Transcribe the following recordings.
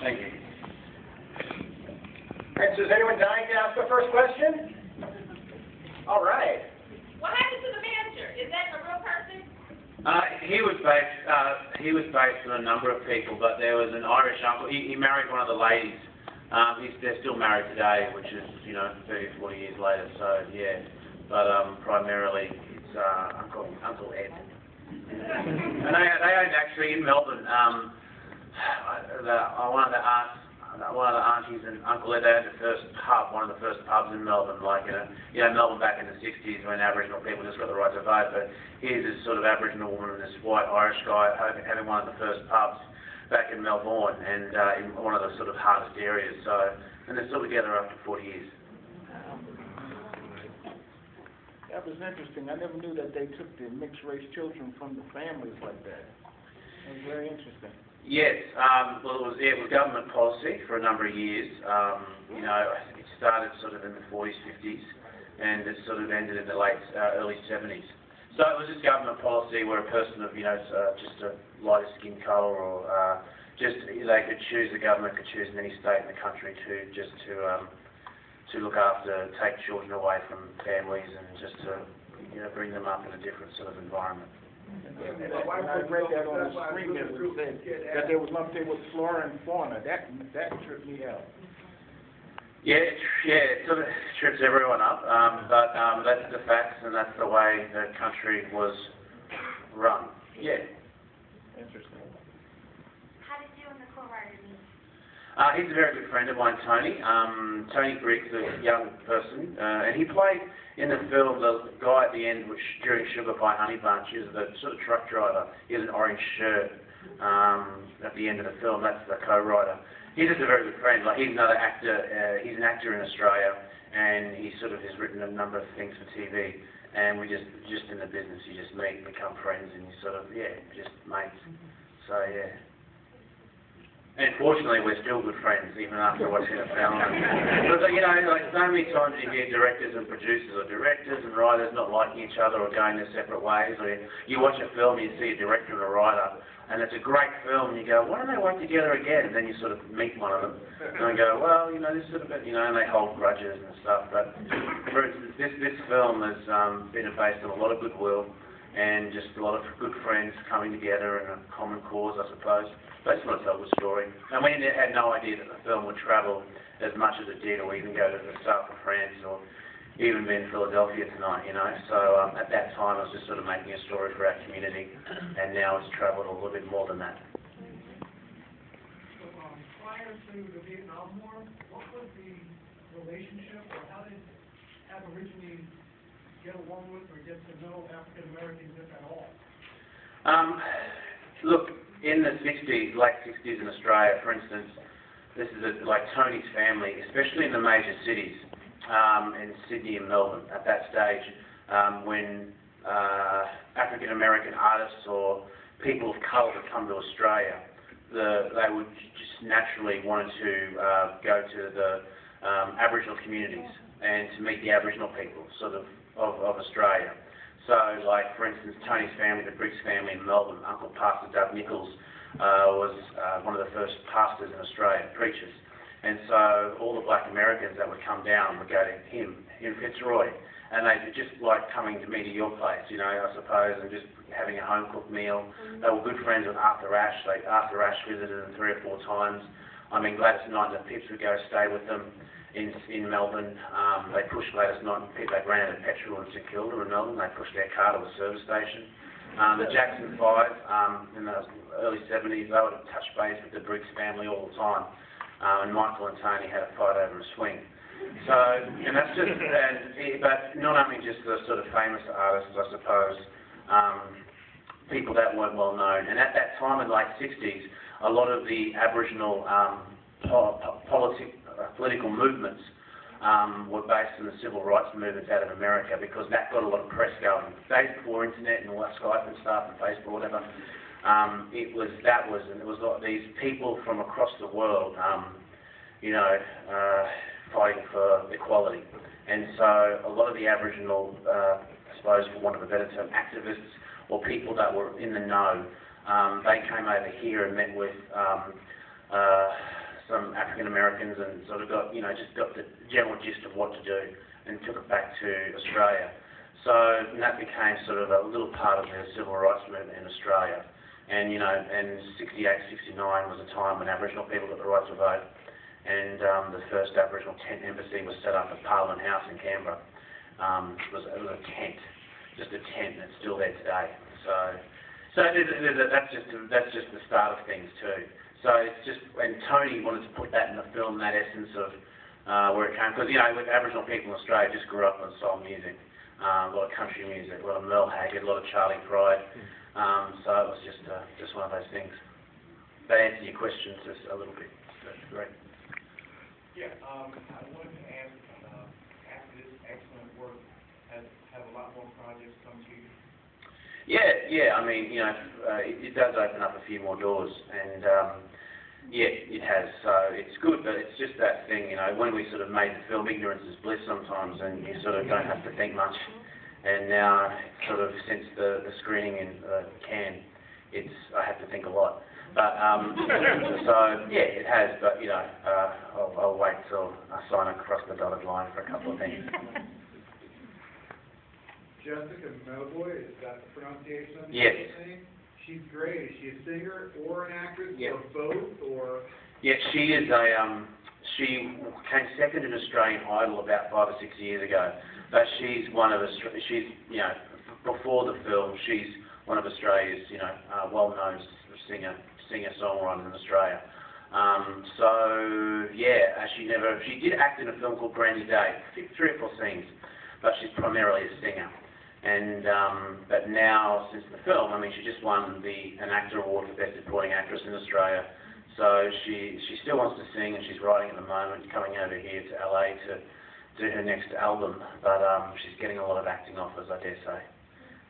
Thank you. All right, so is anyone dying to ask the first question? All right. What happened to the manager? Is that a real person? He was based on a number of people, but there was an Irish uncle. He married one of the ladies. They're still married today, which is 30, 40 years later. So yeah, but primarily it's Uncle Ed. And they owned actually in Melbourne. One of the aunties and Uncle Ed, they had the first pub, one of the first pubs in Melbourne, like Melbourne back in the 60s when Aboriginal people just got the right to vote. But here's this sort of Aboriginal woman and this white Irish guy having one of the first pubs back in Melbourne and in one of the sort of hardest areas. So, and they're still together after 40 years. That was interesting. I never knew that they took the mixed race children from the families like that. It was very interesting. Yes, well, it was government policy for a number of years. It started sort of in the 40s, 50s, and it sort of ended in the early 70s. So it was just government policy where a person of, just a lighter skin colour or they could choose, the government could choose in any state in the country to look after, take children away from families and just to, bring them up in a different sort of environment. And I read that on the screen that was said that there was nothing with flora and fauna. That tripped me out. Yeah, it sort of trips everyone up, but that's the facts and that's the way the country was run. Yeah. Interesting. How did you and the co-writer meet? He's a very good friend of mine, Tony. Tony Briggs, a young person, and he played in the film the guy at the end, which during Sugar Pie Honey Bunch, is the sort of truck driver. He has an orange shirt at the end of the film. That's the co-writer. He's just a very good friend. Like, he's another actor. He's an actor in Australia, and he sort of has written a number of things for TV. And we just in the business, you just meet, become friends, and you sort of just mates. So yeah. And fortunately, we're still good friends, even after watching the film. Because, like so many times you hear directors and producers or directors and writers not liking each other or going their separate ways. Or you watch a film and you see a director and a writer, and it's a great film, and you go, why don't they work together again? And then you sort of meet one of them, and they go, well, this sort of, and they hold grudges and stuff. But for instance, this film has been based on a lot of goodwill and just a lot of good friends coming together in a common cause, I suppose. They just want to tell a good story. And we had no idea that the film would travel as much as it did, or even go to the south of France, or even be in Philadelphia tonight, So at that time, I was just sort of making a story for our community, and now it's travelled a little bit more than that. So prior to the Vietnam War, what was the relationship, or how did Aborigines get along with or get to know African Americans, if at all? Look, in the 60s, late 60s in Australia, for instance, this is like Tony's family, especially in the major cities, in Sydney and Melbourne, at that stage, when African American artists or people of colour would come to Australia, they would just naturally wanted to go to the Aboriginal communities and to meet the Aboriginal people, sort of Australia. So, like, for instance, Tony's family, the Briggs family in Melbourne, Uncle Pastor Doug Nichols was one of the first pastors in Australia, preachers. And so all the black Americans that would come down would go to him in Fitzroy. And they were just like coming to me to your place, I suppose, and just having a home-cooked meal. They were good friends with Arthur Ashe. Arthur Ashe visited them 3 or 4 times. Gladys Knight and the Pips would go stay with them in Melbourne. They pushed Gladys Knight and Pip. They ran out of petrol in St Kilda in Melbourne. They pushed their car to a service station. The Jackson 5 in the early 70s, they would touch base with the Briggs family all the time. And Michael and Tony had a fight over a swing. So, and that's just, but not only just the sort of famous artists, I suppose, people that weren't well known. And at that time in the late 60s, a lot of the Aboriginal political movements were based on the civil rights movements out of America, because that got a lot of press going. Days before internet and all that Skype and stuff and Facebook, whatever, it was like these people from across the world, fighting for equality. And so a lot of the Aboriginal, I suppose for want of a better term, activists or people that were in the know, they came over here and met with some African Americans and sort of got, just got the general gist of what to do and took it back to Australia. So that became sort of a little part of the civil rights movement in Australia. And, and 68, 69 was a time when Aboriginal people got the right to vote. And the first Aboriginal tent embassy was set up at Parliament House in Canberra. It was a tent, just a tent, and it's still there today. So that's just the start of things too. So it's just, and Tony wanted to put that in the film, that essence of where it came, because with Aboriginal people in Australia just grew up on soul music, a lot of country music, a lot of Merle Haggard, a lot of Charlie Pride. So it was just one of those things. That answers your question just a little bit. That's great. Yeah, I wanted to ask, after this excellent work, have a lot more projects come to you? Yeah. I mean, it does open up a few more doors, and yeah, it has. So it's good, but it's just that thing, when we sort of made the film, ignorance is bliss sometimes, and you sort of don't have to think much. And now, sort of since the screening in Cannes, I have to think a lot. But so yeah, it has. But I'll wait till I sign across the dotted line for a couple of things. Jessica Mauboy, is that the pronunciation of the Yes. name? She's great. Is she a singer or an actress Yes. or both? Or Yeah, she is she came second in Australian Idol about 5 or 6 years ago. But she's before the film, she's one of Australia's well-known singer-songwriters in Australia. So yeah, she did act in a film called Brandy Day, 3 or 4 scenes, but she's primarily a singer. And but now, since the film, she just won an actor award for Best Supporting Actress in Australia. So she still wants to sing, and she's writing at the moment, coming over here to LA to do her next album. But she's getting a lot of acting offers, I dare say.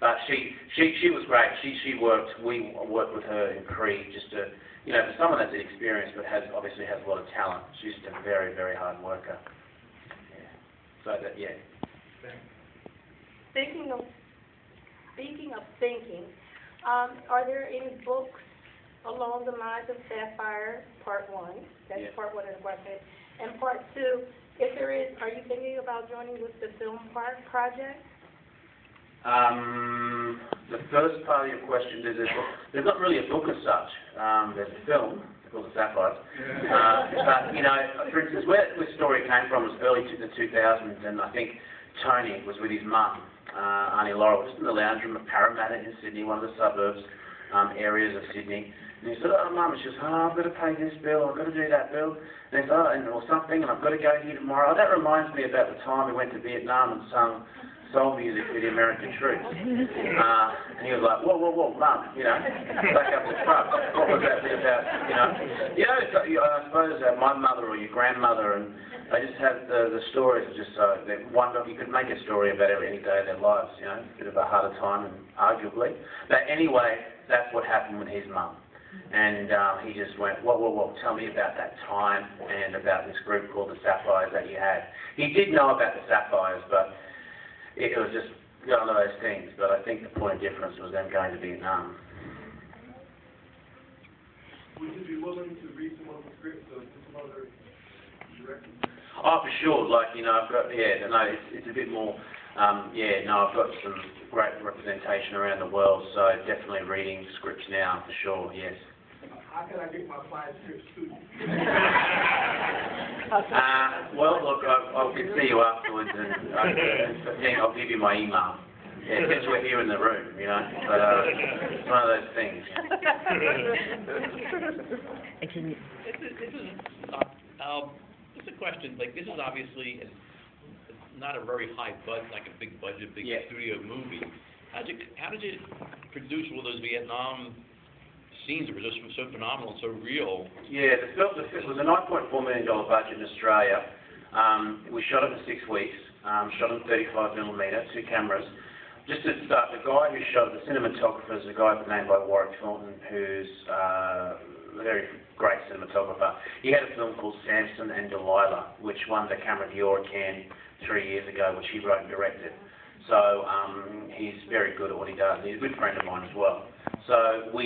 But she was great. We worked with her in Cree just to, for someone that's inexperienced but obviously has a lot of talent. She's just a very, very hard worker. Yeah. So that, yeah. Speaking of thinking, are there any books along the lines of Sapphires, Part 1? That's Yeah. Part 1 of the project. And Part 2, if there is, are you thinking about joining with the film project? The first part of your question, there's not really a book as such. There's a film called The Sapphires. But, for instance, where this story came from was early to the 2000s, and I think Tony was with his mum, Auntie Laurel, just in the lounge room of Parramatta in Sydney, one of the suburbs areas of Sydney. And he said, oh, Mum, and she says, I've got to pay this bill, I've got to do that bill, and he said, or something, and I've got to go here tomorrow. Oh, that reminds me about the time we went to Vietnam and sung soul music for the American troops. And he was like, whoa, Mum, back up the truck. What was that bit about, I suppose my mother or your grandmother, and they just have the stories are just so, you could make a story about any day of their lives, a bit of a harder time, and arguably. But anyway, that's what happened with his mum. And he just went, whoa, tell me about that time and about this group called the Sapphires that you had. He did know about the Sapphires, but it was just one of those things. But I think the point of difference was them going to Vietnam. Would you be willing to read some of the scripts of some other directors? Oh, for sure. I've got, it's a bit more, I've got some great representation around the world, so definitely reading scripts now, for sure, yes. how can I get my 5 scripts to you? Well, look, I'll see you afterwards, and I'll give you my email. Yeah, since we're here in the room, but it's one of those things. Just a question, this is obviously not a very high budget, like a big budget, big studio movie. How did you produce all those Vietnam scenes that were just so phenomenal and so real? Yeah, the film was a $9.4 million budget in Australia. We shot it in 6 weeks, shot on 35mm, 2 cameras. Just to start, the guy who shot it, the cinematographer, is a guy named by Warwick Thornton, who's a very great cinematographer. He had a film called Samson and Delilah, which won the Camera d'Or at Cannes 3 years ago, which he wrote and directed. So he's very good at what he does. He's a good friend of mine as well. So we